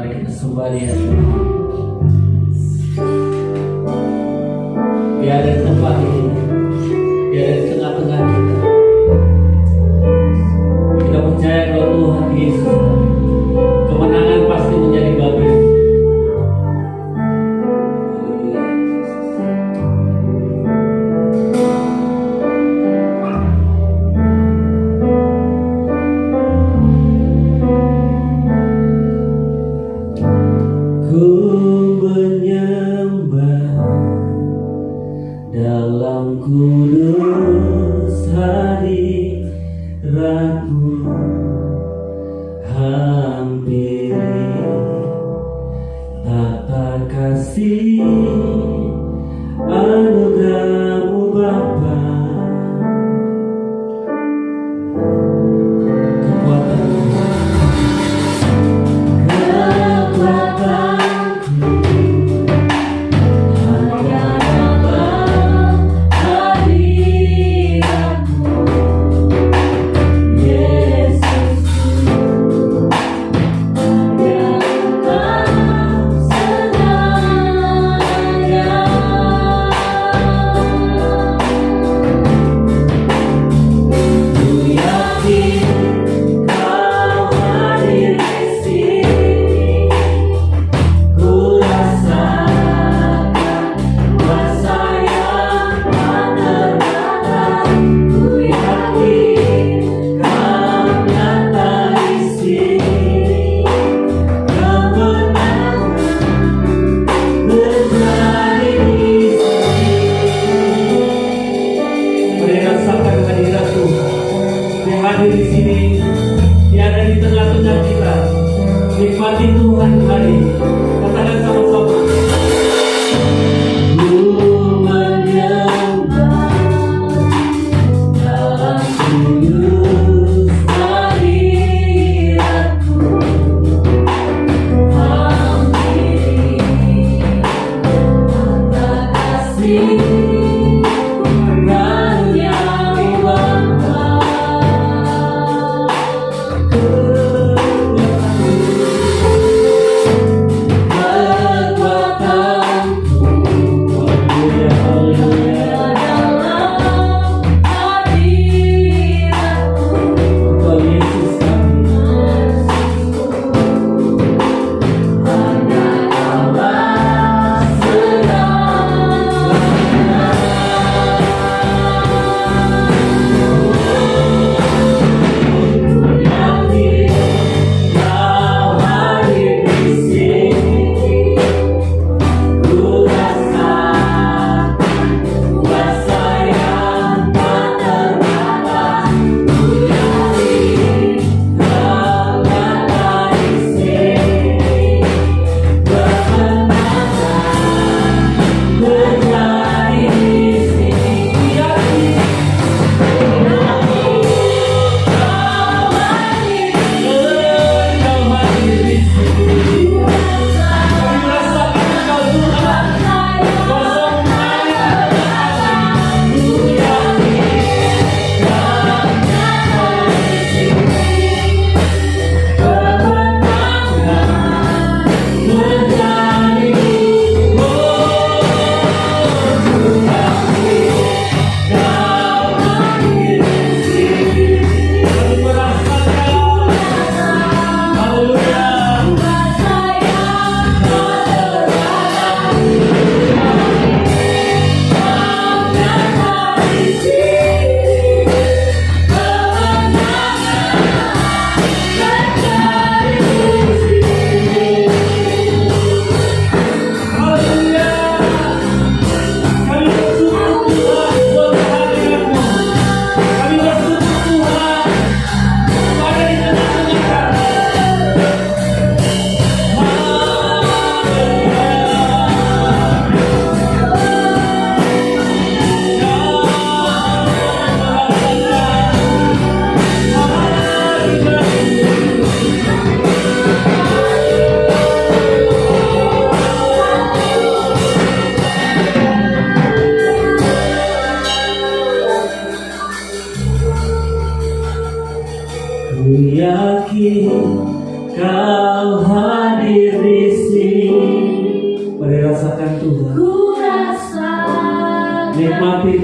Mari kita sembah Dia Tuhan. Dia ada di tempat ini. Dia ada di tengah-tengah kita. Kita percaya kalau Tuhan Yesus, kemenangan pasti menjadi bagian. Ku menyembah dalam kudus hadiratmu, hampiri tata kasih anugerahmu Bapa. Hadir di sini, Dia ada di tengah-tengah kita. Nikmati Tuhan hari. Katakan sama-sama. Ku menyembah dalam kudus hadiratmu, hampiri tata kasih.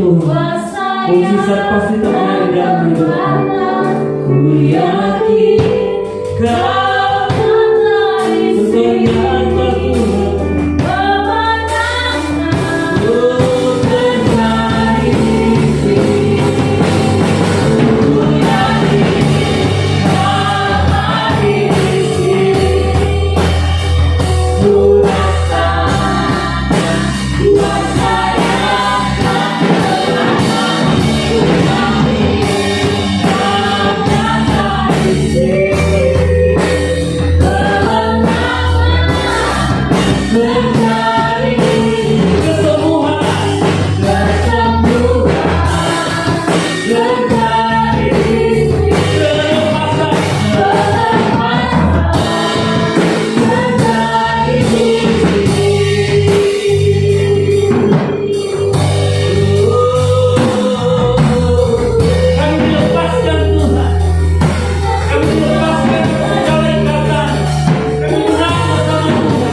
Tuhan. Mujizat pasti terjadi dalam hidupmu. Ku yakin Kau bernyata Tuhan. Oh, terjadi di sini. Ku yakin Kau ada di sini. Ku rasakan kuasa yang tak terlalu. Ku yakin Kau nyata di sini. Terjadi kesembuhan, terjadi kelepasan, terjadi di sini. Kami dilepaskan Tuhan, kami dilepaskan dari ikatan, kami menang bersama Tuhan.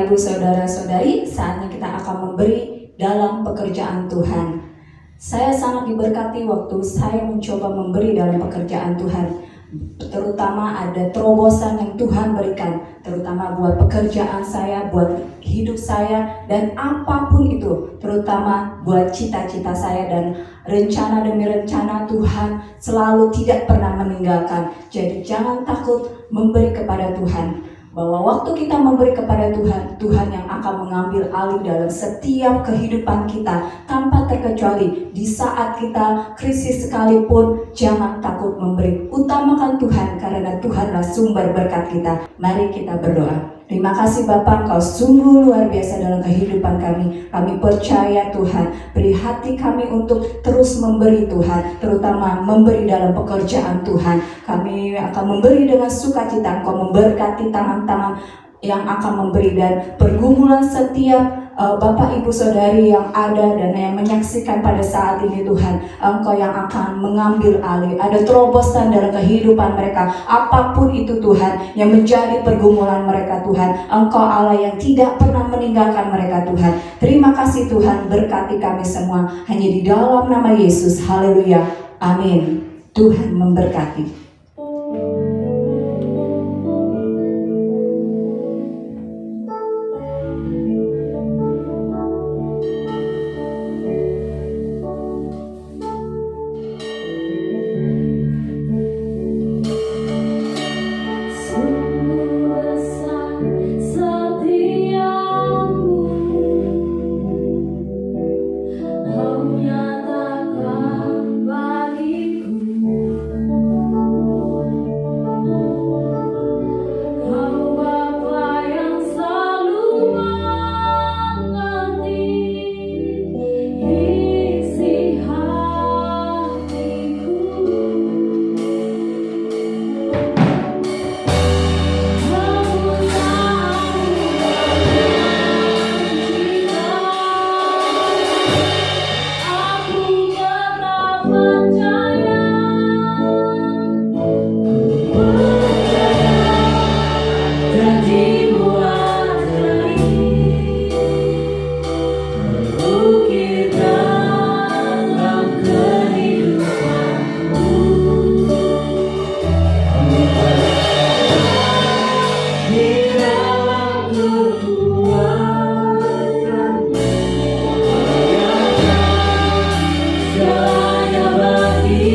Bapak, Ibu, Saudara-saudari, saatnya kita akan memberi dalam pekerjaan Tuhan. Saya sangat diberkati waktu saya mencoba memberi dalam pekerjaan Tuhan. Terutama ada terobosan yang Tuhan berikan, terutama buat pekerjaan saya, buat hidup saya, dan apapun itu, terutama buat cita-cita saya, dan rencana demi rencana Tuhan selalu tidak pernah meninggalkan. Jadi jangan takut memberi kepada Tuhan, bahwa waktu kita memberi kepada Tuhan, Tuhan yang akan mengambil alih dalam setiap kehidupan kita tanpa terkecuali. Di saat kita krisis sekalipun, jangan takut memberi. Utamakan Tuhan, karena Tuhanlah sumber berkat kita. Mari kita berdoa. Terima kasih Bapak, Engkau sungguh luar biasa dalam kehidupan kami. Kami percaya Tuhan, beri hati kami untuk terus memberi Tuhan, terutama memberi dalam pekerjaan Tuhan. Kami akan memberi dengan sukacita. Engkau memberkati tangan-tangan yang akan memberi, dan pergumulan setiap Bapak, Ibu, Saudari yang ada dan yang menyaksikan pada saat ini Tuhan, Engkau yang akan mengambil alih. Ada terobosan dalam kehidupan mereka, apapun itu Tuhan yang menjadi pergumulan mereka Tuhan, Engkau Allah yang tidak pernah meninggalkan mereka Tuhan. Terima kasih Tuhan, berkati kami semua hanya di dalam nama Yesus. Haleluya, amin. Tuhan memberkati. Segalanya bagi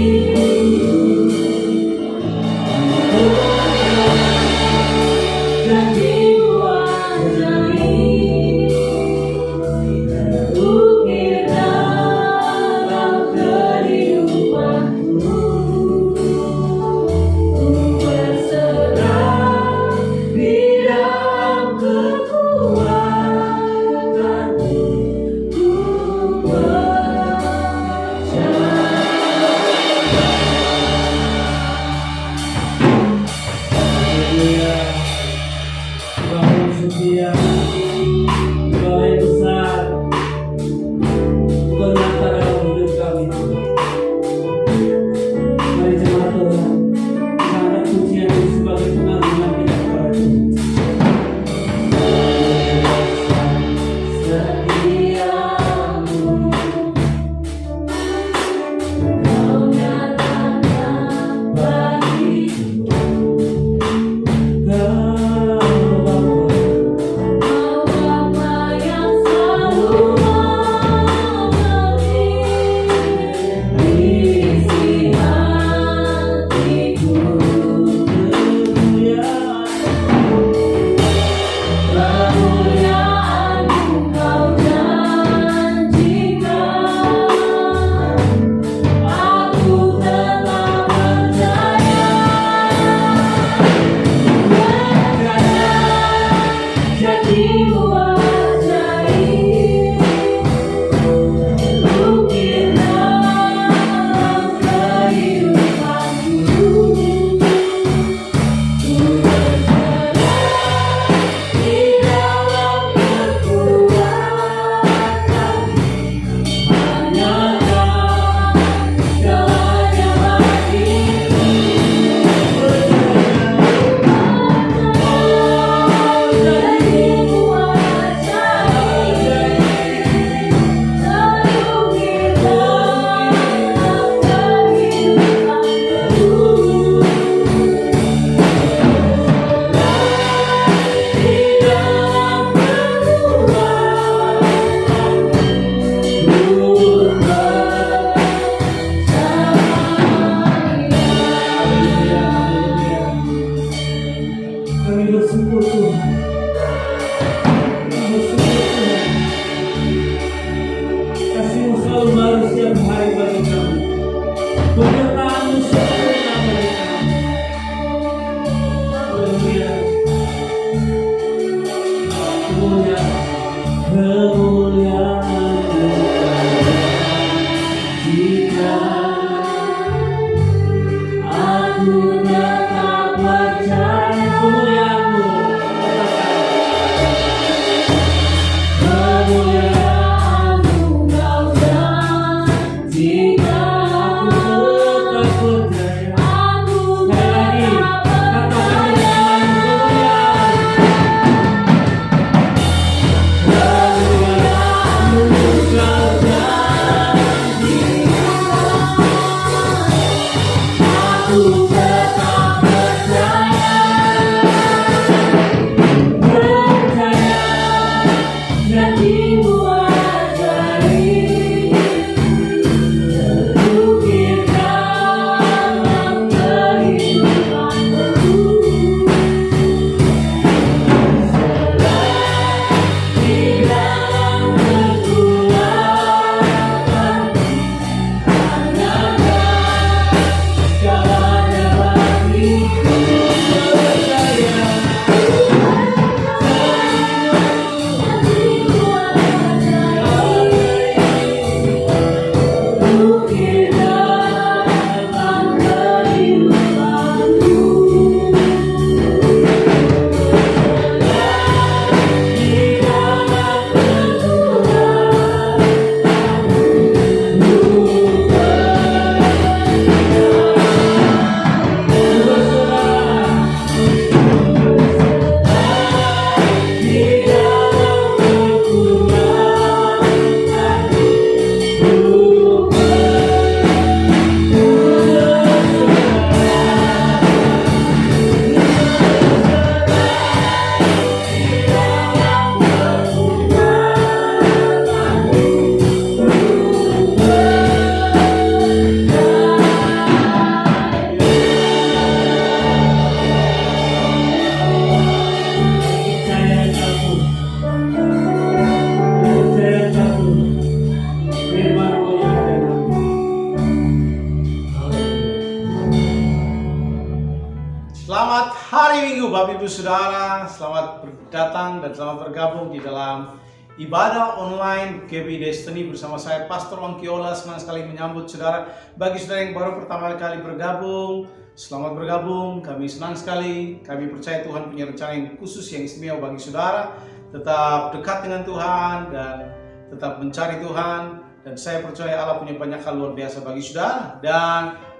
Selamat hari Minggu Bapak Ibu Saudara, selamat datang dan selamat bergabung di dalam ibadah online KB Destiny bersama saya Pastor Ongkiola. Senang sekali menyambut saudara. Bagi saudara yang baru pertama kali bergabung, selamat bergabung. Kami senang sekali, kami percaya Tuhan punya rencana yang khusus, yang istimewa bagi saudara. Tetap dekat dengan Tuhan dan tetap mencari Tuhan. Dan saya percaya Allah punya banyak hal luar biasa bagi saudara. Dan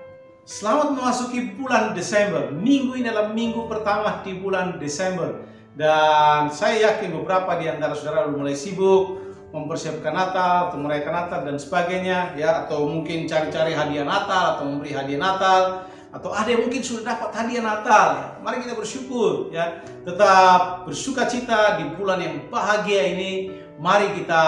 selamat memasuki bulan Desember. Minggu ini adalah minggu pertama di bulan Desember. Dan saya yakin beberapa di antara saudara sudah mulai sibuk mempersiapkan Natal, atau merayakan Natal dan sebagainya, ya, atau mungkin cari-cari hadiah Natal atau memberi hadiah Natal, atau ada yang mungkin sudah dapat hadiah Natal. Mari kita bersyukur, ya. Tetap bersuka cita di bulan yang bahagia ini. Mari kita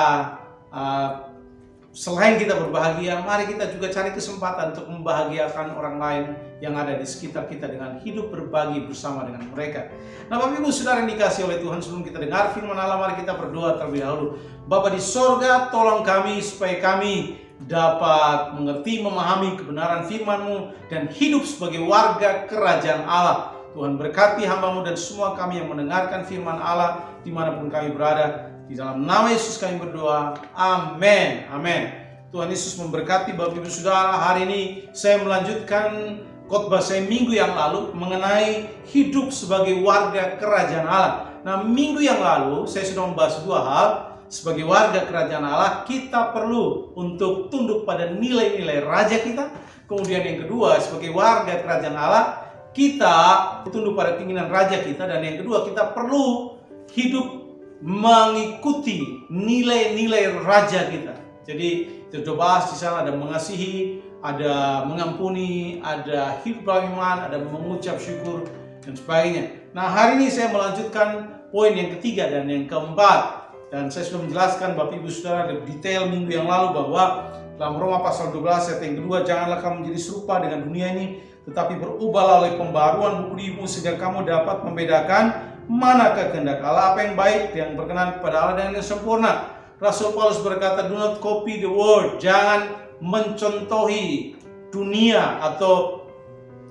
selain kita berbahagia, mari kita juga cari kesempatan untuk membahagiakan orang lain yang ada di sekitar kita dengan hidup berbagi bersama dengan mereka. Nah, Bapak Ibu Saudara yang dikasihi oleh Tuhan, sebelum kita dengar firman Allah, mari kita berdoa terlebih dahulu. Bapa di sorga, tolong kami supaya kami dapat mengerti, memahami kebenaran firman-Mu dan hidup sebagai warga kerajaan Allah. Tuhan berkati hamba-Mu dan semua kami yang mendengarkan firman Allah dimanapun kami berada. Di dalam nama Yesus kami berdoa, amin, amin. Tuhan Yesus memberkati Bapak Ibu Saudara. Hari ini saya melanjutkan khotbah saya minggu yang lalu mengenai hidup sebagai warga kerajaan Allah. Nah, minggu yang lalu saya sudah membahas dua hal. Sebagai warga kerajaan Allah, kita perlu untuk tunduk pada nilai-nilai raja kita. Kemudian yang kedua, sebagai warga kerajaan Allah, kita tunduk pada keinginan raja kita. Dan yang kedua, kita perlu hidup mengikuti nilai-nilai raja kita. Jadi kita bahas di sana, ada mengasihi, ada mengampuni, ada hidup dalam iman, ada mengucap syukur dan sebagainya. Nah, hari ini saya melanjutkan poin yang ketiga dan yang keempat. Dan saya sudah menjelaskan Bapak Ibu Saudara detail minggu yang lalu bahwa dalam Roma pasal 12 ayat yang kedua, janganlah kamu menjadi serupa dengan dunia ini, tetapi berubahlah oleh pembaruan budimu sehingga kamu dapat membedakan manakah kehendak Allah, apa yang baik, yang berkenan kepada Allah dan yang sempurna. Rasul Paulus berkata, do not copy the world. Jangan mencontohi dunia atau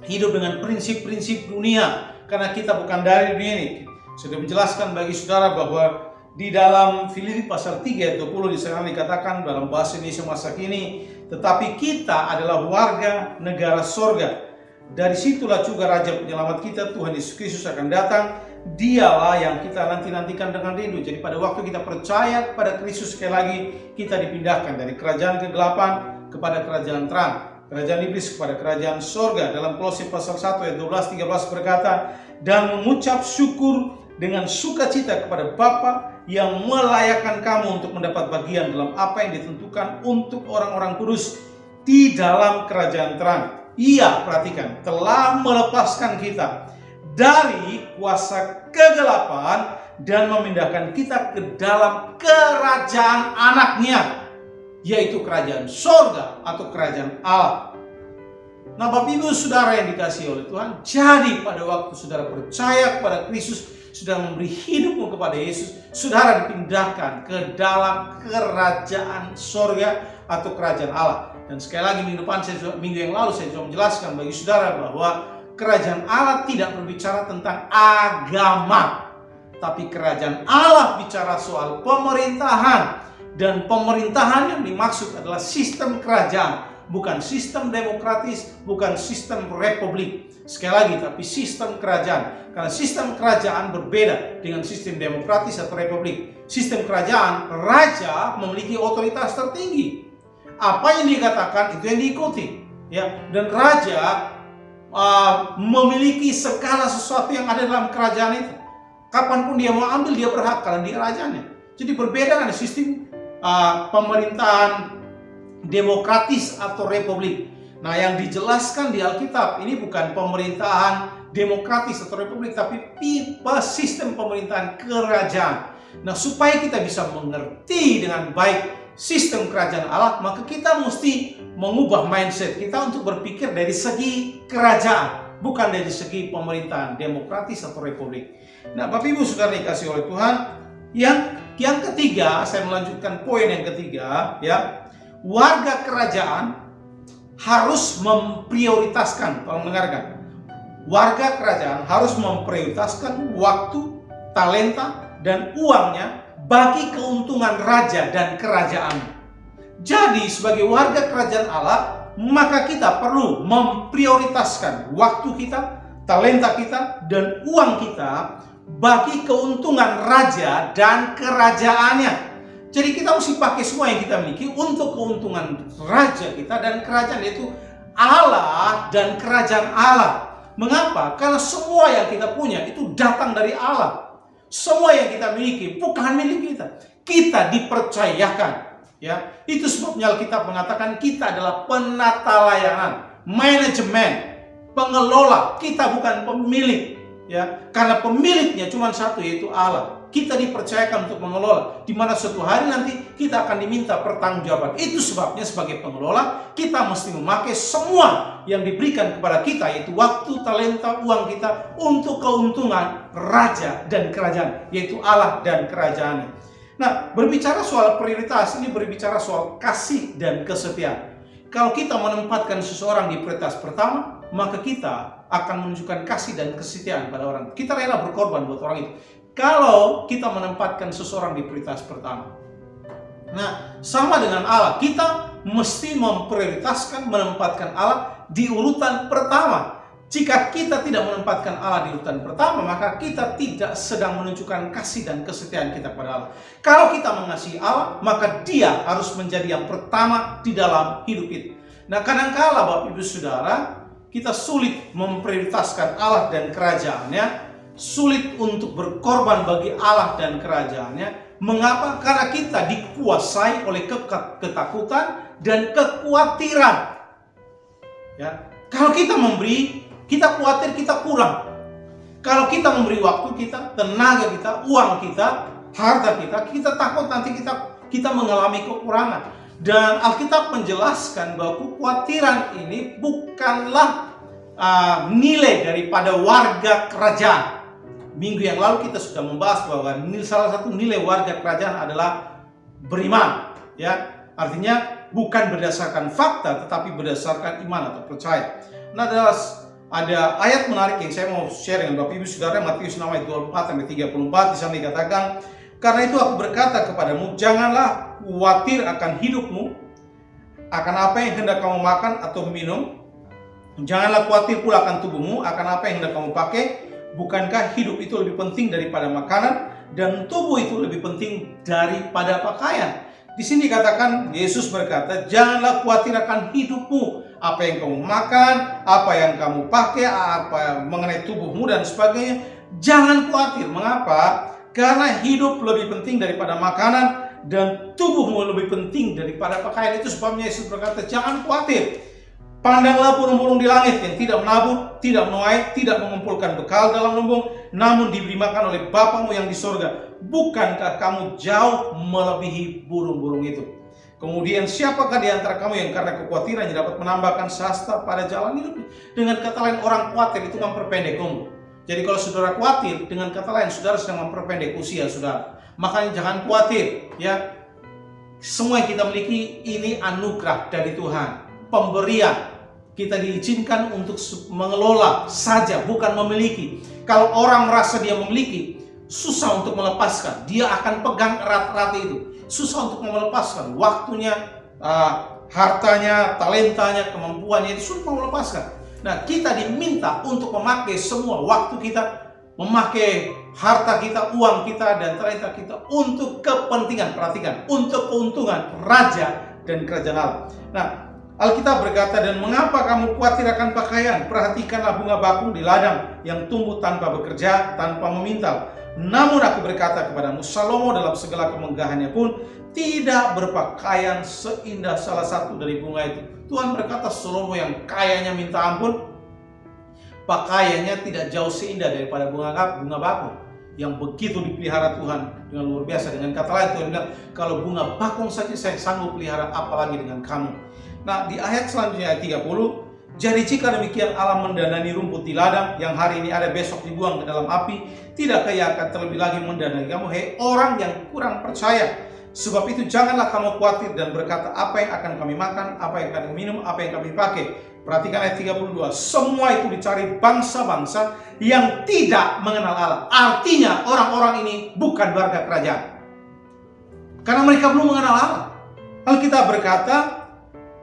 hidup dengan prinsip-prinsip dunia, karena kita bukan dari dunia ini. Sudah menjelaskan bagi saudara bahwa di dalam Filipi pasal 3 ayat 20 di sana dikatakan dalam bahasa Indonesia masa kini, tetapi kita adalah warga negara sorga. Dari situlah juga Raja Penyelamat kita, Tuhan Yesus Kristus akan datang. Dialah yang kita nanti-nantikan dengan rindu. Jadi pada waktu kita percaya kepada Kristus, sekali lagi kita dipindahkan dari kerajaan kegelapan kepada kerajaan terang, kerajaan iblis kepada kerajaan sorga. Dalam Kolose pasal 1 ayat 12-13 berkata, dan mengucap syukur dengan sukacita kepada Bapa yang melayakkan kamu untuk mendapat bagian dalam apa yang ditentukan untuk orang-orang kudus di dalam kerajaan terang. Ia, perhatikan, telah melepaskan kita dari kuasa kegelapan dan memindahkan kita ke dalam kerajaan anaknya, yaitu kerajaan sorga atau kerajaan Allah. Nah, Bapak Ibu Saudara yang dikasihi oleh Tuhan, jadi pada waktu saudara percaya kepada Kristus, sudah memberi hidupmu kepada Yesus, saudara dipindahkan ke dalam kerajaan sorga atau kerajaan Allah. Dan sekali lagi minggu yang lalu saya sudah menjelaskan bagi saudara bahwa kerajaan Allah tidak berbicara tentang agama, tapi kerajaan Allah bicara soal pemerintahan. Dan pemerintahan yang dimaksud adalah sistem kerajaan, bukan sistem demokratis, bukan sistem republik. Sekali lagi, tapi sistem kerajaan. Karena sistem kerajaan berbeda dengan sistem demokratis atau republik. Sistem kerajaan, raja memiliki otoritas tertinggi. Apa yang dikatakan itu yang diikuti, ya. Dan raja memiliki segala sesuatu yang ada dalam kerajaan itu. Kapanpun dia mau ambil, dia berhak karena dia rajanya. Jadi berbeda dengan sistem pemerintahan demokratis atau republik. Nah, yang dijelaskan di Alkitab ini bukan pemerintahan demokratis atau republik, tapi tipe sistem pemerintahan kerajaan. Nah, supaya kita bisa mengerti dengan baik sistem kerajaan Allah, maka kita mesti mengubah mindset kita untuk berpikir dari segi kerajaan, bukan dari segi pemerintahan demokratis atau republik. Nah, Bapak Ibu Saudara dikasihi oleh Tuhan, yang ketiga, saya melanjutkan poin yang ketiga, ya. Warga kerajaan harus memprioritaskan, tolong dengarkan. warga kerajaan harus memprioritaskan waktu, talenta, dan uangnya bagi keuntungan raja dan kerajaan. Jadi sebagai warga kerajaan Allah, maka kita perlu memprioritaskan waktu kita, talenta kita, dan uang kita bagi keuntungan raja dan kerajaannya. Jadi kita mesti pakai semua yang kita miliki untuk keuntungan raja kita dan kerajaan, yaitu Allah dan kerajaan Allah. Mengapa? Karena semua yang kita punya itu datang dari Allah. Semua yang kita miliki bukan milik kita. Kita dipercayakan. Ya, itu sebabnya Alkitab mengatakan kita adalah penata layanan, manajemen, pengelola. Kita bukan pemilik, ya, karena pemiliknya cuma satu, yaitu Allah. Kita dipercayakan untuk mengelola, di mana suatu hari nanti kita akan diminta pertanggungjawaban. Itu sebabnya sebagai pengelola kita mesti memakai semua yang diberikan kepada kita, yaitu waktu, talenta, uang kita untuk keuntungan raja dan kerajaan, yaitu Allah dan kerajaannya. Nah, berbicara soal prioritas, ini berbicara soal kasih dan kesetiaan. Kalau kita menempatkan seseorang di prioritas pertama, maka kita akan menunjukkan kasih dan kesetiaan pada orang. Kita rela berkorban buat orang itu. Kalau kita menempatkan seseorang di prioritas pertama. Nah, sama dengan Allah, kita mesti memprioritaskan menempatkan Allah di urutan pertama. Jika kita tidak menempatkan Allah di urutan pertama, maka kita tidak sedang menunjukkan kasih dan kesetiaan kita pada Allah. Kalau kita mengasihi Allah, maka Dia harus menjadi yang pertama di dalam hidup kita. Nah, kadangkala Bapak Ibu Saudara, kita sulit memprioritaskan Allah dan kerajaannya, sulit untuk berkorban bagi Allah dan kerajaannya. Mengapa? Karena kita dikuasai oleh ketakutan dan kekhawatiran. Ya, kalau kita memberi, kita khawatir kita kurang. Kalau kita memberi waktu kita, tenaga kita, uang kita, harta kita, kita takut nanti kita mengalami kekurangan. Dan Alkitab menjelaskan bahwa kekhawatiran ini bukanlah nilai daripada warga kerajaan. Minggu yang lalu kita sudah membahas bahwa salah satu nilai warga kerajaan adalah beriman. Ya, artinya bukan berdasarkan fakta, tetapi berdasarkan iman atau percaya. Nah, ada ayat menarik yang saya mau share dengan Bapak Ibu Saudara, Matius 6 ayat 24-34. Di sana dikatakan, karena itu aku berkata kepadamu, janganlah khawatir akan hidupmu, akan apa yang hendak kamu makan atau minum. Janganlah khawatir pula akan tubuhmu, akan apa yang hendak kamu pakai. Bukankah hidup itu lebih penting daripada makanan, dan tubuh itu lebih penting daripada pakaian? Di sini dikatakan, Yesus berkata, janganlah khawatir akan hidupmu, apa yang kamu makan, apa yang kamu pakai, apa mengenai tubuhmu dan sebagainya. Jangan khawatir. Mengapa? Karena hidup lebih penting daripada makanan dan tubuhmu lebih penting daripada pakaian. Itu sebabnya Yesus berkata, jangan khawatir. Pandanglah burung-burung di langit yang tidak menabur, tidak menuai, tidak mengumpulkan bekal dalam lumbung, namun diberi makan oleh Bapamu yang di sorga. Bukankah kamu jauh melebihi burung-burung itu? Kemudian siapakah di antara kamu yang karena kekhawatirannya dapat menambahkan sasta pada jalan hidupnya? Dengan kata lain, orang khawatir itu memperpendek umur. Jadi kalau saudara khawatir, dengan kata lain saudara sedang memperpendek usia saudara. Makanya jangan khawatir, ya. Semua yang kita miliki ini anugerah dari Tuhan, pemberian. Kita diizinkan untuk mengelola saja, bukan memiliki. Kalau orang merasa dia memiliki, susah untuk melepaskan. Dia akan pegang erat-erat itu. Susah untuk melepaskan. Waktunya, hartanya, talentanya, kemampuannya itu sulit melepaskan. Nah, kita diminta untuk memakai semua waktu kita, memakai harta kita, uang kita, dan talenta kita untuk kepentingan, perhatikan, untuk keuntungan raja dan kerajaan Allah. Nah, Alkitab berkata, dan mengapa kamu khawatir akan pakaian? Perhatikanlah bunga bakung di ladang yang tumbuh tanpa bekerja, tanpa memintal. Namun aku berkata kepadamu, Salomo dalam segala kemegahannya pun tidak berpakaian seindah salah satu dari bunga itu. Tuhan berkata, Salomo yang kayanya minta ampun, pakaiannya tidak jauh seindah daripada bunga bakung yang begitu dipelihara Tuhan dengan luar biasa. Dengan kata lain, Tuhan bilang, kalau bunga bakung saja saya sanggup pelihara, apalagi dengan kamu. Nah, di ayat selanjutnya ayat 30, jadi jika demikian Allah mendanani rumput di ladang yang hari ini ada besok dibuang ke dalam api, tidakkah Ia akan terlebih lagi mendanani kamu, hei orang yang kurang percaya? Sebab itu janganlah kamu khawatir dan berkata, apa yang akan kami makan, apa yang akan kami minum, apa yang kami pakai. Perhatikan ayat 32. Semua itu dicari bangsa-bangsa yang tidak mengenal Allah. Artinya orang-orang ini bukan warga kerajaan. Karena mereka belum mengenal Allah. Alkitab berkata,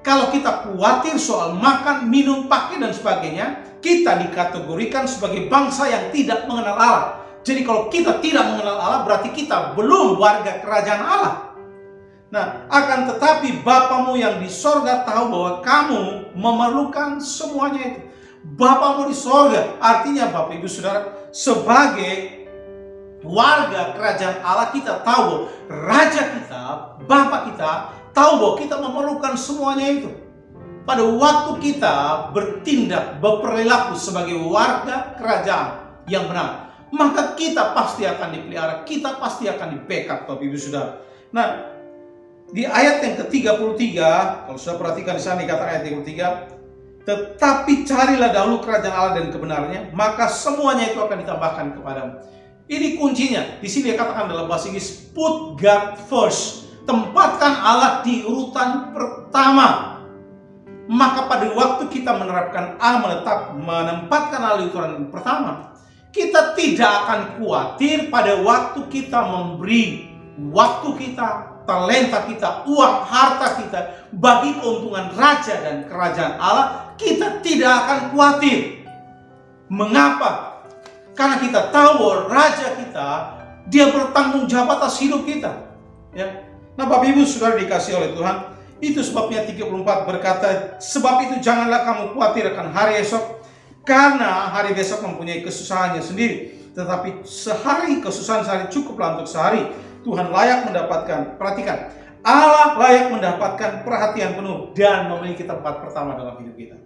kalau kita khawatir soal makan, minum, pakai, dan sebagainya, kita dikategorikan sebagai bangsa yang tidak mengenal Allah. Jadi kalau kita tidak mengenal Allah, berarti kita belum warga kerajaan Allah. Nah, akan tetapi Bapamu yang di sorga tahu bahwa kamu memerlukan semuanya itu. Bapamu di sorga, artinya Bapak Ibu Saudara, sebagai warga kerajaan Allah, kita tahu bahwa Raja kita, Bapa kita, tahu bahwa kita memerlukan semuanya itu. Pada waktu kita bertindak, berperilaku sebagai warga kerajaan yang benar, maka kita pasti akan dipelihara, kita pasti akan di-backup, Bapak Ibu Saudara. Nah, di ayat yang ke-33, kalau sudah perhatikan di sana dikatakan ayat 33, tetapi carilah dahulu kerajaan Allah dan kebenarannya, maka semuanya itu akan ditambahkan kepadamu. Ini kuncinya. Di sini dikatakan dalam bahasa Inggris, put God first. Tempatkan Allah di urutan pertama. Maka pada waktu kita menerapkan Allah, menempatkan Allah di urutan pertama, kita tidak akan khawatir pada waktu kita memberi waktu kita, talenta kita, uang, harta kita bagi keuntungan raja dan kerajaan Allah. Kita tidak akan khawatir. Mengapa? Karena kita tahu bahwa raja kita, dia bertanggung jawab atas hidup kita. Ya. Nah, Bapak Ibu Saudara dikasih oleh Tuhan, itu sebabnya 34 berkata, sebab itu janganlah kamu khawatir akan hari esok, karena hari besok mempunyai kesusahannya sendiri. Tetapi sehari kesusahan sehari cukuplah untuk sehari. Tuhan layak mendapatkan, perhatikan, Allah layak mendapatkan perhatian penuh dan memiliki tempat pertama dalam hidup kita.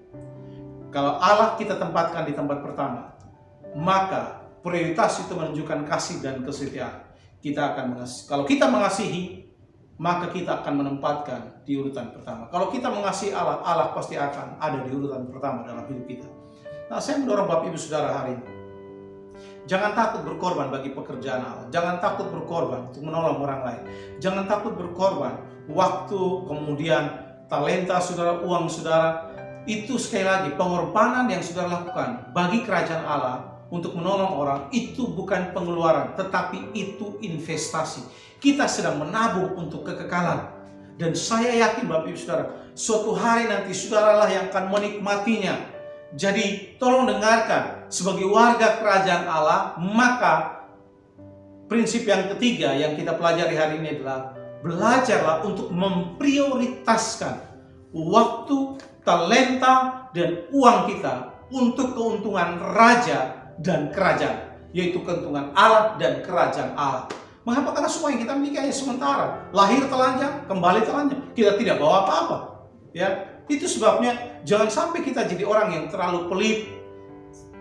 Kalau Allah kita tempatkan di tempat pertama, maka prioritas itu menunjukkan kasih dan kesetiaan. Kita akan mengasihi. Kalau kita mengasihi, maka kita akan menempatkan di urutan pertama. Kalau kita mengasihi Allah, Allah pasti akan ada di urutan pertama dalam hidup kita. Nah, saya mendorong Bapak Ibu Saudara hari ini, jangan takut berkorban bagi pekerjaan Allah. Jangan takut berkorban untuk menolong orang lain. Jangan takut berkorban waktu, kemudian talenta saudara, uang saudara. Itu sekali lagi pengorbanan yang saudara lakukan bagi kerajaan Allah untuk menolong orang. Itu bukan pengeluaran, tetapi itu investasi. Kita sedang menabung untuk kekekalan. Dan saya yakin Bapak Ibu Saudara, suatu hari nanti saudaralah yang akan menikmatinya. Jadi tolong dengarkan, sebagai warga kerajaan Allah, maka prinsip yang ketiga yang kita pelajari hari ini adalah belajarlah untuk memprioritaskan waktu, talenta, dan uang kita untuk keuntungan raja dan kerajaan, yaitu keuntungan Allah dan kerajaan Allah. Mengapa? Karena semua yang kita miliki hanya sementara. Lahir telanjang, kembali telanjang. Kita tidak bawa apa-apa. Ya, itu sebabnya jangan sampai kita jadi orang yang terlalu pelit,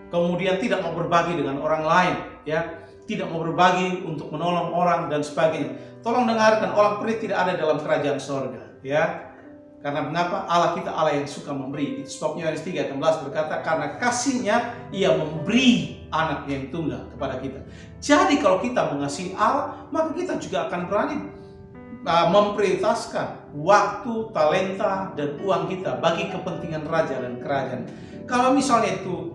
kemudian tidak mau berbagi dengan orang lain, ya, tidak mau berbagi untuk menolong orang dan sebagainya. Tolong dengarkan, orang pelit tidak ada dalam kerajaan sorga, ya. Karena mengapa? Allah kita Allah yang suka memberi. Itu sebabnya Yohanes 3:16 berkata, karena kasihnya ia memberi anak yang tunggal kepada kita. Jadi kalau kita mengasihi Allah, maka kita juga akan berani memprioritaskan waktu, talenta, dan uang kita bagi kepentingan raja dan kerajaan. Kalau misalnya itu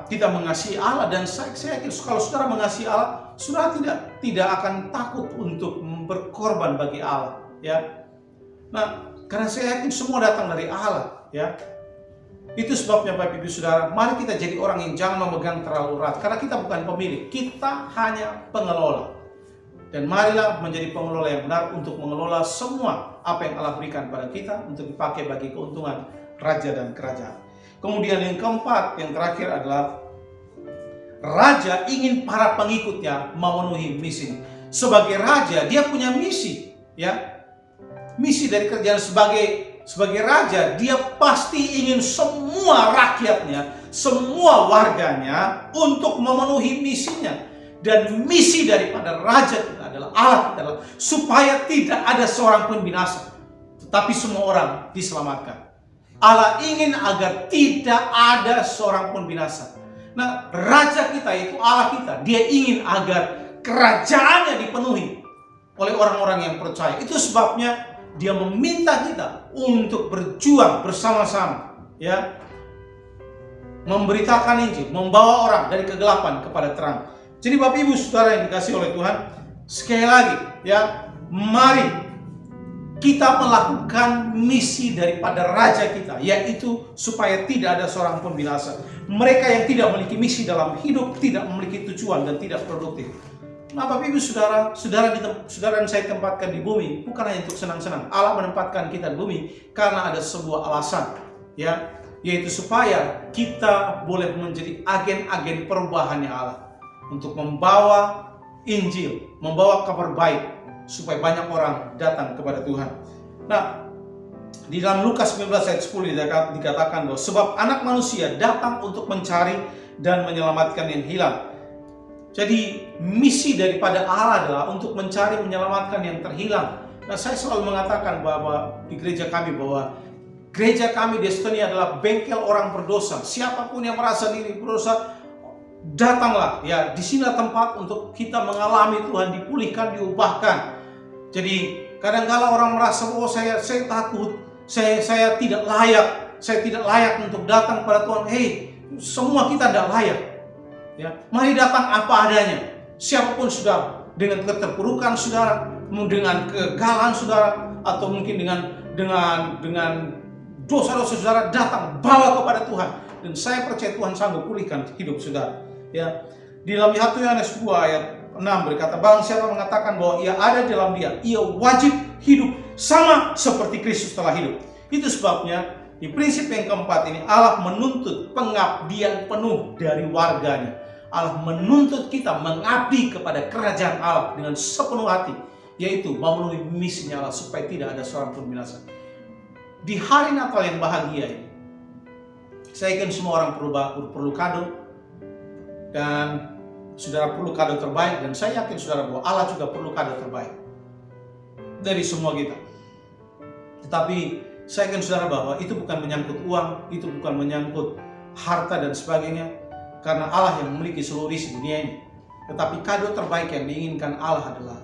kita mengasihi Allah, dan saya yakin kalau saudara mengasihi Allah, saudara tidak akan takut untuk berkorban bagi Allah, ya. Nah, karena saya yakin semua datang dari Allah, ya. Itu sebabnya Bapak Ibu Saudara, mari kita jadi orang yang jangan memegang terlalu erat, karena kita bukan pemilik, kita hanya pengelola. Dan marilah menjadi pengelola yang benar untuk mengelola semua apa yang Allah berikan pada kita untuk dipakai bagi keuntungan raja dan kerajaan. Kemudian yang keempat, yang terakhir adalah raja ingin para pengikutnya memenuhi misi. Sebagai raja, dia punya misi, ya. Misi dari kerjaan sebagai raja, dia pasti ingin semua rakyatnya, semua warganya untuk memenuhi misinya. Dan misi daripada raja kita adalah Allah kita adalah supaya tidak ada seorang pun binasa, tetapi semua orang diselamatkan. Allah ingin agar tidak ada seorang pun binasa. Nah, raja kita itu Allah kita, dia ingin agar kerajaannya dipenuhi oleh orang-orang yang percaya. Itu sebabnya dia meminta kita untuk berjuang bersama-sama, ya, memberitakan Injil, membawa orang dari kegelapan kepada terang. Jadi Bapak Ibu Saudara yang dikasihi oleh Tuhan, sekali lagi ya, mari kita melakukan misi daripada Raja kita, yaitu supaya tidak ada seorang pun binasa. Mereka yang tidak memiliki misi dalam hidup, tidak memiliki tujuan dan tidak produktif. Nah Bapak Ibu Saudara, saudara yang saya tempatkan di bumi bukan hanya untuk senang-senang. Allah menempatkan kita di bumi karena ada sebuah alasan, ya, yaitu supaya kita boleh menjadi agen-agen perubahannya Allah untuk membawa Injil, membawa kabar baik supaya banyak orang datang kepada Tuhan. Nah, di dalam Lukas 19 ayat 10 dikatakan bahwa sebab anak manusia datang untuk mencari dan menyelamatkan yang hilang. Jadi misi daripada Allah adalah untuk mencari menyelamatkan yang terhilang. Nah, saya selalu mengatakan bahwa di gereja kami bahwa gereja kami di Estonia adalah bengkel orang berdosa. Siapapun yang merasa diri berdosa, datanglah ya, di sini tempat untuk kita mengalami Tuhan, dipulihkan, diubahkan. Jadi kadang-kala orang merasa bahwa saya takut, saya tidak layak untuk datang kepada Tuhan. Semua kita tidak layak. Ya, mari datang apa adanya. Siapapun saudara, dengan keterpurukan saudara, dengan kegagalan saudara, atau mungkin dengan dosa-dosa saudara, datang bawa kepada Tuhan. Dan saya percaya Tuhan sanggup pulihkan hidup saudara. Ya, di dalam 1 Yohanes 2 ayat 6 berkata, barang siapa mengatakan bahwa ia ada dalam dia, ia wajib hidup sama seperti Kristus telah hidup. Itu sebabnya di prinsip yang keempat ini Allah menuntut pengabdian penuh dari warganya. Allah menuntut kita mengabdi kepada kerajaan Allah dengan sepenuh hati, yaitu memenuhi misinya Allah supaya tidak ada seorang pun binasa. Di hari Natal yang bahagia ini, saya yakin semua orang perlu kado, dan saudara perlu kado terbaik, dan saya yakin saudara bahwa Allah juga perlu kado terbaik dari semua kita. Tetapi saya yakin saudara bahwa itu bukan menyangkut uang, itu bukan menyangkut harta dan sebagainya, karena Allah yang memiliki seluruh isi dunia ini. Tetapi kado terbaik yang diinginkan Allah adalah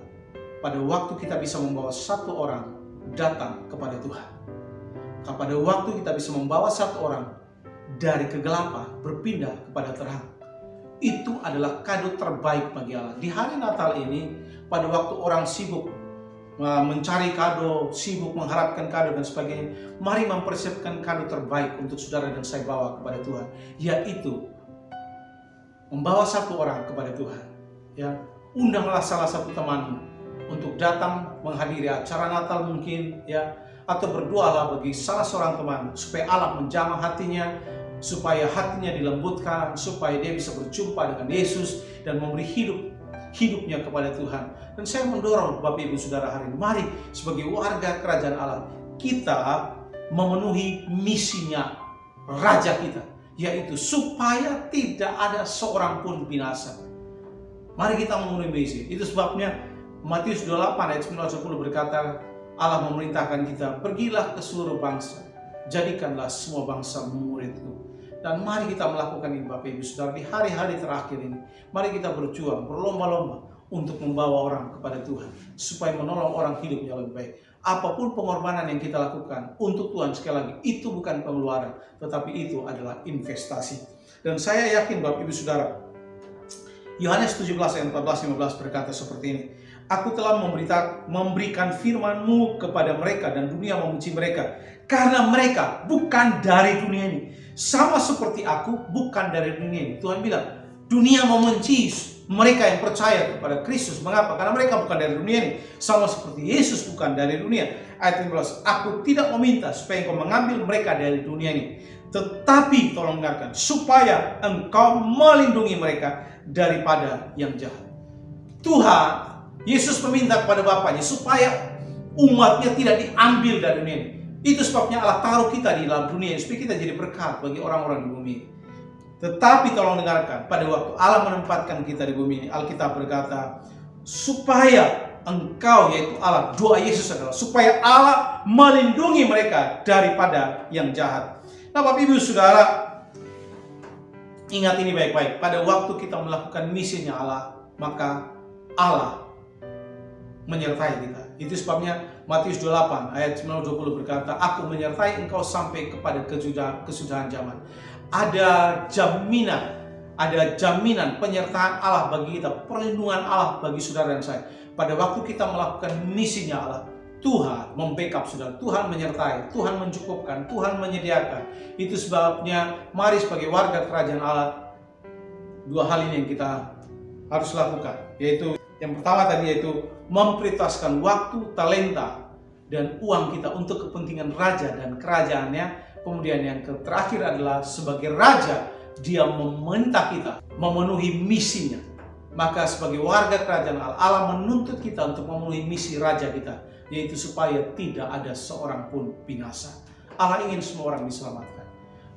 pada waktu kita bisa membawa satu orang datang kepada Tuhan. Pada waktu kita bisa membawa satu orang dari kegelapan berpindah kepada terang. Itu adalah kado terbaik bagi Allah. Di hari Natal ini, pada waktu orang sibuk mencari kado, sibuk mengharapkan kado dan sebagainya, mari mempersiapkan kado terbaik untuk saudara dan saya bawa kepada Tuhan, yaitu membawa satu orang kepada Tuhan. Ya, undanglah salah satu temanmu untuk datang menghadiri acara Natal mungkin, ya, atau berdoalah bagi salah seorang teman supaya Allah menjamah hatinya, supaya hatinya dilembutkan, supaya dia bisa berjumpa dengan Yesus dan memberi hidupnya kepada Tuhan. Dan saya mendorong Bapak Ibu Saudara hari ini, mari sebagai warga kerajaan Allah, kita memenuhi misinya Raja kita, yaitu supaya tidak ada seorang pun binasa. Mari kita memenuhi misi. Itu sebabnya Matius 28 ayat 9-10 berkata, Allah memerintahkan kita, pergilah ke seluruh bangsa, jadikanlah semua bangsa muridku. Dan mari kita melakukan ini Bapak Ibu Saudara di hari-hari terakhir ini. Mari kita berjuang, berlomba-lomba untuk membawa orang kepada Tuhan, supaya menolong orang hidupnya lebih baik. Apapun pengorbanan yang kita lakukan untuk Tuhan, sekali lagi, itu bukan pengeluaran, tetapi itu adalah investasi. Dan saya yakin Bapak Ibu Saudara, Yohanes 17 ayat 14-15 berkata seperti ini, aku telah memberikan firman-Mu kepada mereka dan dunia memuji mereka, karena mereka bukan dari dunia ini, sama seperti aku bukan dari dunia ini. Tuhan bilang, dunia membenci mereka yang percaya kepada Kristus. Mengapa? Karena mereka bukan dari dunia ini, sama seperti Yesus bukan dari dunia. Ayat 15, aku tidak meminta supaya engkau mengambil mereka dari dunia ini, tetapi tolong dengarkan, supaya engkau melindungi mereka daripada yang jahat. Tuhan Yesus meminta kepada Bapaknya supaya umatnya tidak diambil dari dunia ini. Itu sebabnya Allah taruh kita di dalam dunia ini, supaya kita jadi berkat bagi orang-orang di bumi ini. Tetapi tolong dengarkan, pada waktu Allah menempatkan kita di bumi ini, Alkitab berkata, supaya engkau, yaitu Allah, doa Yesus adalah supaya Allah melindungi mereka daripada yang jahat. Nah Bapak Ibu Saudara, ingat ini baik-baik, pada waktu kita melakukan misinya Allah, maka Allah menyertai kita. Itu sebabnya Matius 28 ayat 19-20 berkata, aku menyertai engkau sampai kepada kesudahan zaman. Ada jaminan penyertaan Allah bagi kita, perlindungan Allah bagi saudara dan saya. Pada waktu kita melakukan misinya Allah, Tuhan membackup saudara, Tuhan menyertai, Tuhan mencukupkan, Tuhan menyediakan. Itu sebabnya mari sebagai warga kerajaan Allah, dua hal ini yang kita harus lakukan, yaitu yang pertama tadi yaitu memprioritaskan waktu, talenta, dan uang kita untuk kepentingan raja dan kerajaannya. Kemudian yang terakhir adalah sebagai raja, dia meminta kita memenuhi misinya. Maka sebagai warga kerajaan Allah, Allah menuntut kita untuk memenuhi misi raja kita, yaitu supaya tidak ada seorang pun binasa. Allah ingin semua orang diselamatkan.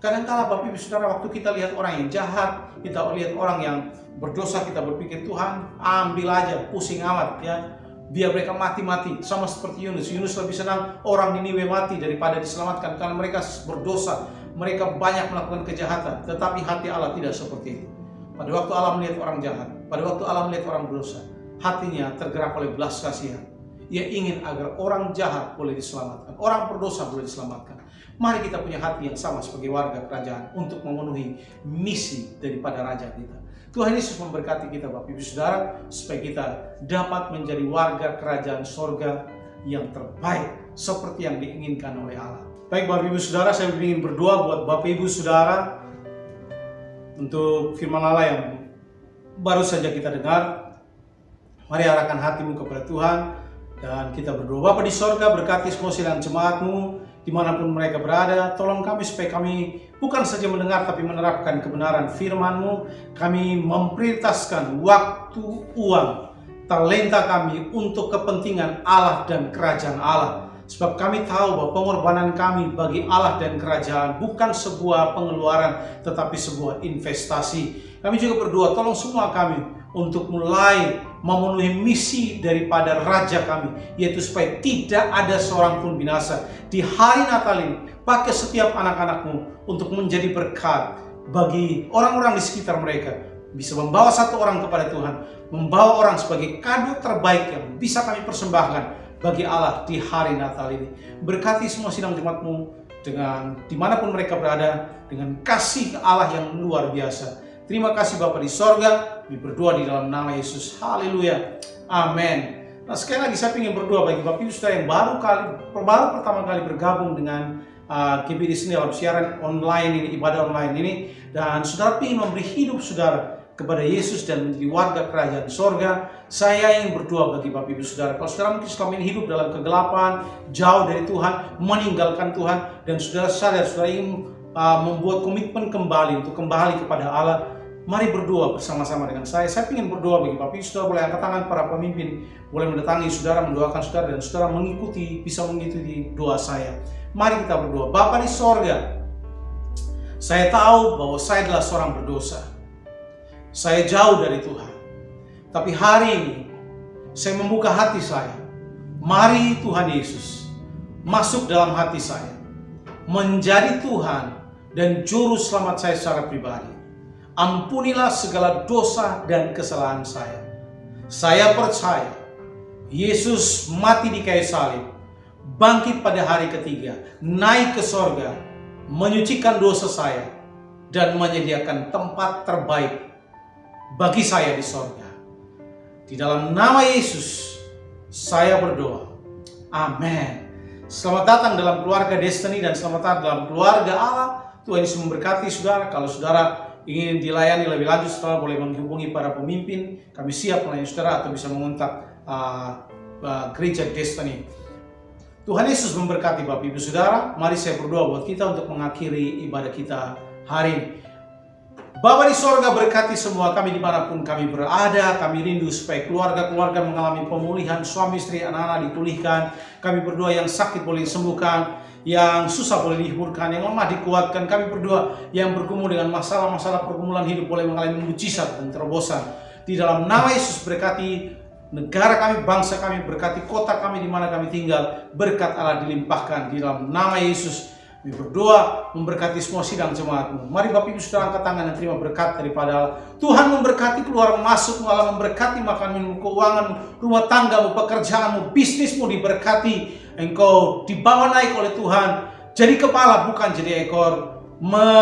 Kadang-kala Bapak Ibu Saudara, waktu kita lihat orang yang jahat, kita lihat orang yang berdosa, kita berpikir, Tuhan ambil aja, pusing amat ya, biar mereka mati-mati. Sama seperti Yunus. Yunus lebih senang orang Niniwe mati daripada diselamatkan, karena mereka berdosa, mereka banyak melakukan kejahatan. Tetapi hati Allah tidak seperti itu. Pada waktu Allah melihat orang jahat, pada waktu Allah melihat orang berdosa, hatinya tergerak oleh belas kasihan. Ia ingin agar orang jahat boleh diselamatkan, orang berdosa boleh diselamatkan. Mari kita punya hati yang sama sebagai warga kerajaan untuk memenuhi misi daripada raja kita. Tuhan Yesus memberkati kita Bapak Ibu Saudara, supaya kita dapat menjadi warga kerajaan sorga yang terbaik seperti yang diinginkan oleh Allah. Baik Bapak Ibu Saudara, saya ingin berdoa buat Bapak Ibu Saudara untuk firman Allah yang baru saja kita dengar. Mari arahkan hatimu kepada Tuhan dan kita berdoa. Bapa di sorga, berkati semua sidang jemaat-Mu dimanapun mereka berada. Tolong kami supaya kami bukan saja mendengar tapi menerapkan kebenaran firman-Mu. Kami memprioritaskan waktu, uang, talenta kami untuk kepentingan Allah dan kerajaan Allah. Sebab kami tahu bahwa pengorbanan kami bagi Allah dan kerajaan bukan sebuah pengeluaran tetapi sebuah investasi. Kami juga berdoa, tolong semua kami untuk mulai memenuhi misi daripada Raja kami, yaitu supaya tidak ada seorang pun binasa. Di hari Natal ini, pakai setiap anak-anak-Mu untuk menjadi berkat bagi orang-orang di sekitar mereka. Bisa membawa satu orang kepada Tuhan, membawa orang sebagai kado terbaik yang bisa kami persembahkan bagi Allah di hari Natal ini. Berkati semua sidang jemaat-Mu dengan dimanapun mereka berada, dengan kasih Allah yang luar biasa. Terima kasih Bapa di sorga, kami berdoa di dalam nama Yesus. Haleluya. Amin. Nah, sekali lagi saya ingin berdoa bagi Bapak Ibu Saudara yang baru pertama kali bergabung dengan GBI di sini dalam siaran online ini, ibadah online ini, dan saudara ingin memberi hidup saudara kepada Yesus dan menjadi warga kerajaan sorga. Saya ingin berdoa bagi Bapak Ibu Saudara. Kalau saudara mungkin selama ini hidup dalam kegelapan, jauh dari Tuhan, meninggalkan Tuhan, dan saudara sadar saudara ingin membuat komitmen kembali untuk kembali kepada Allah, mari berdoa bersama-sama dengan saya. Saya ingin berdoa bagi Bapak Ibu Saudara. Boleh angkat tangan para pemimpin, boleh mendatangi saudara, mendoakan saudara, dan saudara bisa mengikuti doa saya. Mari kita berdoa. Bapa di sorga, saya tahu bahwa saya adalah seorang berdosa. Saya jauh dari Tuhan. Tapi hari ini saya membuka hati saya. Mari Tuhan Yesus masuk dalam hati saya, menjadi Tuhan dan juru selamat saya secara pribadi. Ampunilah segala dosa dan kesalahan saya. Saya percaya Yesus mati di kayu salib, bangkit pada hari ketiga, naik ke sorga, menyucikan dosa saya, dan menyediakan tempat terbaik bagi saya di sorga. Di dalam nama Yesus saya berdoa. Amin. Selamat datang dalam keluarga Destiny dan selamat datang dalam keluarga Allah. Tuhan Yesus memberkati saudara. Kalau saudara ingin dilayani lebih lanjut, saudara boleh menghubungi para pemimpin. Kami siap melayani saudara atau bisa mengontak gereja Destiny. Tuhan Yesus memberkati Bapak Ibu Saudara. Mari saya berdoa buat kita untuk mengakhiri ibadah kita hari ini. Bapa di sorga, berkati semua kami dimanapun kami berada. Kami rindu supaya keluarga-keluarga mengalami pemulihan, suami istri anak-anak dipulihkan. Kami berdoa yang sakit boleh disembuhkan, yang susah boleh dihiburkan, yang lemah dikuatkan. Kami berdoa yang bergumul dengan masalah-masalah pergumulan hidup boleh mengalami mujizat dan terobosan. Di dalam nama Yesus, berkati negara kami, bangsa kami, berkati kota kami di mana kami tinggal. Berkat Allah dilimpahkan di dalam nama Yesus. Kami berdoa memberkati semua sidang jemaat-Mu. Mari Bapak Ibu Saudara angkat tangan dan terima berkat daripada Allah. Tuhan memberkati keluar masuk, Allah memberkati makan minum, keuangan, rumah tanggamu, pekerjaanmu, bisnismu diberkati. Engkau dibawa naik oleh Tuhan. Jadi kepala bukan jadi ekor.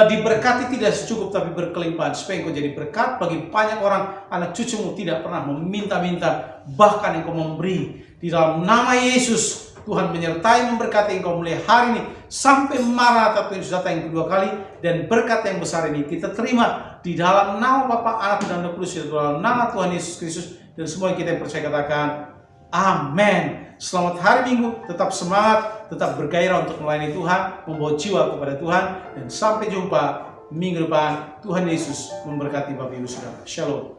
Diberkati tidak secukup tapi berkelimpahan, supaya engkau jadi berkat bagi banyak orang. Anak cucumu tidak pernah meminta-minta, bahkan engkau memberi. Di dalam nama Yesus, Tuhan menyertai memberkati engkau mulai hari ini sampai Maranatha Tuhan Yesus datang yang kedua kali. Dan berkat yang besar ini kita terima di dalam nama Bapa, Anak dan Roh Kudus, di dalam nama Tuhan Yesus Kristus. Dan semua kita yang percaya katakan amin. Selamat hari Minggu, tetap semangat, tetap bergairah untuk melayani Tuhan, membawa jiwa kepada Tuhan, dan sampai jumpa minggu depan. Tuhan Yesus memberkati Bapak Ibu Saudara. Shalom.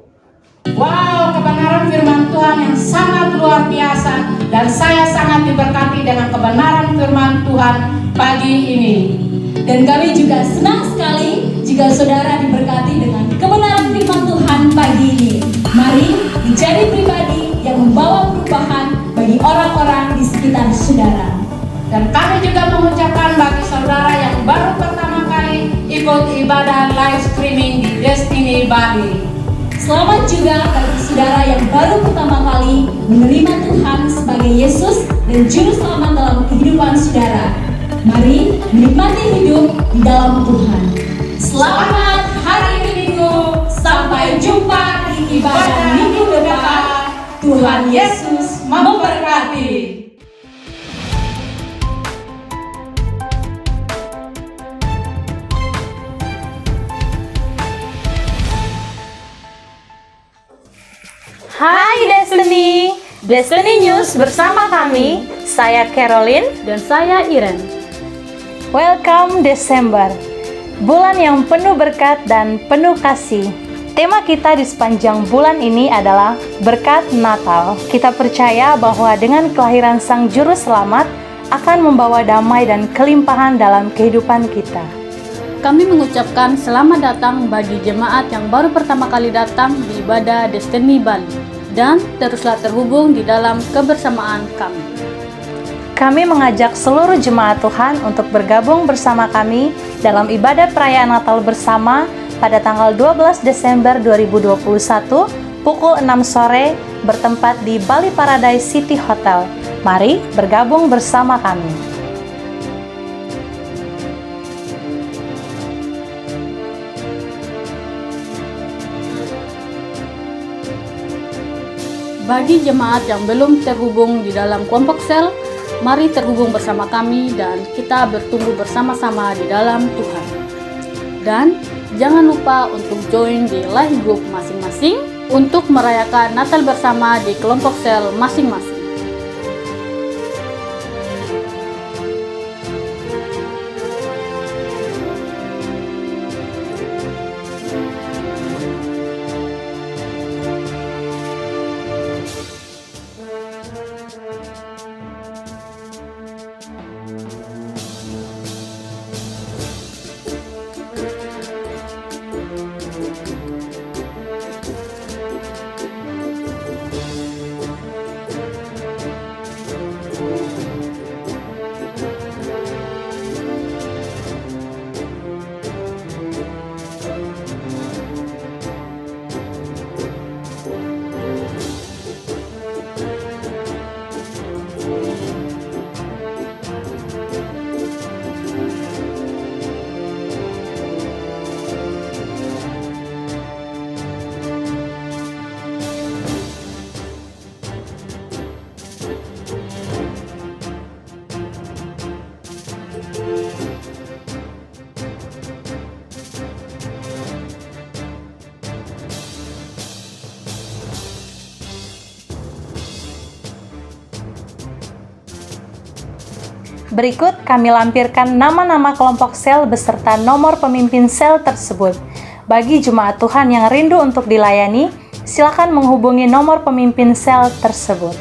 Wow, kebenaran firman Tuhan yang sangat luar biasa, dan saya sangat diberkati dengan kebenaran firman Tuhan pagi ini. Dan kami juga senang sekali jika saudara diberkati dengan kebenaran firman Tuhan pagi ini. Mari menjadi pribadi yang membawa perubahan bagi orang-orang di sekitar saudara. Dan kami juga mengucapkan bagi saudara yang baru pertama kali ikut ibadah live streaming di Destiny Bali. Selamat juga bagi saudara yang baru pertama kali menerima Tuhan sebagai Yesus dan Juru Selamat dalam kehidupan saudara. Mari menikmati hidup di dalam Tuhan. Selamat hari Minggu. Sampai jumpa di ibadah minggu depan. Tuhan Yesus memberkati. Hai Destiny News bersama kami, saya Caroline dan saya Iren. Welcome Desember, bulan yang penuh berkat dan penuh kasih. Tema kita di sepanjang bulan ini adalah berkat Natal. Kita percaya bahwa dengan kelahiran Sang Juru Selamat akan membawa damai dan kelimpahan dalam kehidupan kita. Kami mengucapkan selamat datang bagi jemaat yang baru pertama kali datang di ibadah Destiny Bali, dan teruslah terhubung di dalam kebersamaan kami. Kami mengajak seluruh jemaat Tuhan untuk bergabung bersama kami dalam ibadah perayaan Natal bersama pada tanggal 12 Desember 2021 pukul 6 sore bertempat di Bali Paradise City Hotel. Mari bergabung bersama kami. Bagi jemaat yang belum terhubung di dalam kelompok sel, mari terhubung bersama kami dan kita bertumbuh bersama-sama di dalam Tuhan. Dan jangan lupa untuk join di live group masing-masing untuk merayakan Natal bersama di kelompok sel masing-masing. Berikut kami lampirkan nama-nama kelompok sel beserta nomor pemimpin sel tersebut. Bagi jemaat Tuhan yang rindu untuk dilayani, silakan menghubungi nomor pemimpin sel tersebut.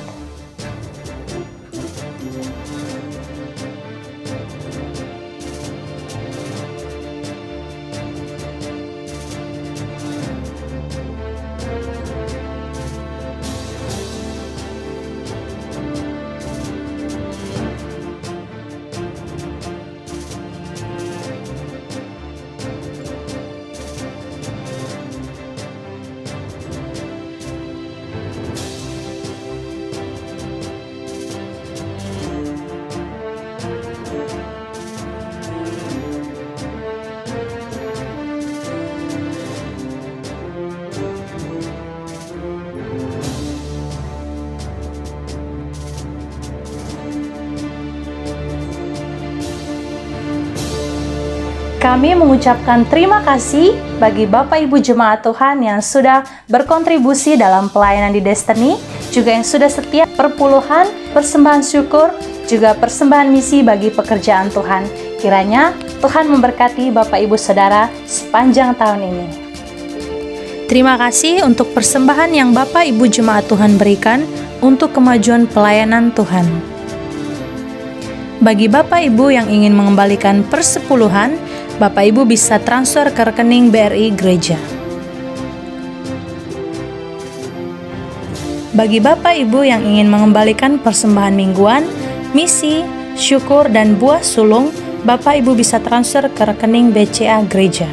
Kami mengucapkan terima kasih bagi Bapak Ibu Jemaat Tuhan yang sudah berkontribusi dalam pelayanan di Destiny, juga yang sudah setia perpuluhan, persembahan syukur, juga persembahan misi bagi pekerjaan Tuhan. Kiranya Tuhan memberkati Bapak Ibu Saudara sepanjang tahun ini. Terima kasih untuk persembahan yang Bapak Ibu Jemaat Tuhan berikan untuk kemajuan pelayanan Tuhan. Bagi Bapak Ibu yang ingin mengembalikan persepuluhan, Bapak Ibu bisa transfer ke rekening BRI Gereja. Bagi Bapak Ibu yang ingin mengembalikan persembahan mingguan, misi, syukur, dan buah sulung, Bapak Ibu bisa transfer ke rekening BCA Gereja.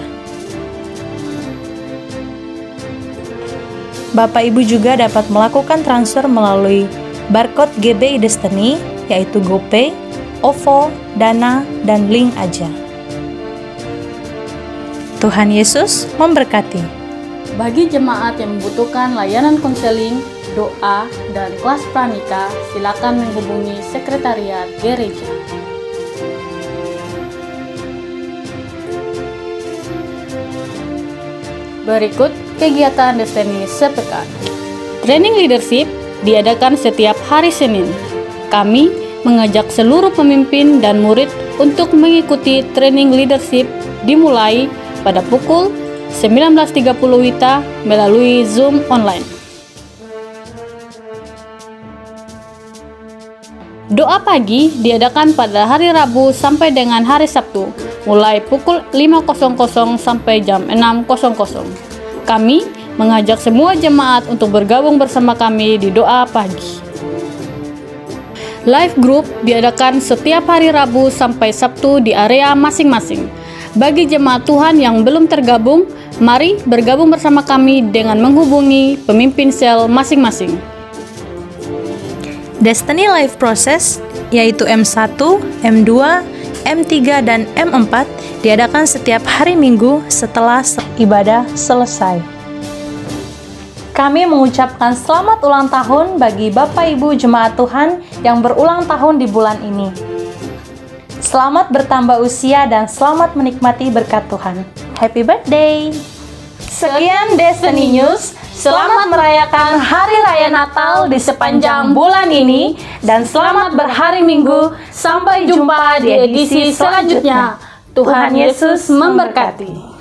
Bapak Ibu juga dapat melakukan transfer melalui barcode GBI Destiny, yaitu GoPay, OVO, Dana, dan Link Aja. Tuhan Yesus memberkati. Bagi jemaat yang membutuhkan layanan konseling, doa, dan kelas pranikah, silakan menghubungi sekretariat gereja. Berikut kegiatan Destiny sepekan. Training leadership diadakan setiap hari Senin. Kami mengajak seluruh pemimpin dan murid untuk mengikuti training leadership dimulai pada pukul 19.30 WITA melalui Zoom online. Doa pagi diadakan pada hari Rabu sampai dengan hari Sabtu, mulai pukul 5.00 sampai jam 6.00. Kami mengajak semua jemaat untuk bergabung bersama kami di doa pagi. Live group diadakan setiap hari Rabu sampai Sabtu di area masing-masing. Bagi jemaat Tuhan yang belum tergabung, mari bergabung bersama kami dengan menghubungi pemimpin sel masing-masing. Destiny Life Process, yaitu M1, M2, M3, dan M4, diadakan setiap hari Minggu setelah ibadah selesai. Kami mengucapkan selamat ulang tahun bagi Bapak Ibu Jemaat Tuhan yang berulang tahun di bulan ini. Selamat bertambah usia dan selamat menikmati berkat Tuhan. Happy birthday! Sekian Destiny News. Selamat merayakan Hari Raya Natal di sepanjang bulan ini dan selamat berhari Minggu. Sampai jumpa di edisi selanjutnya. Tuhan Yesus memberkati.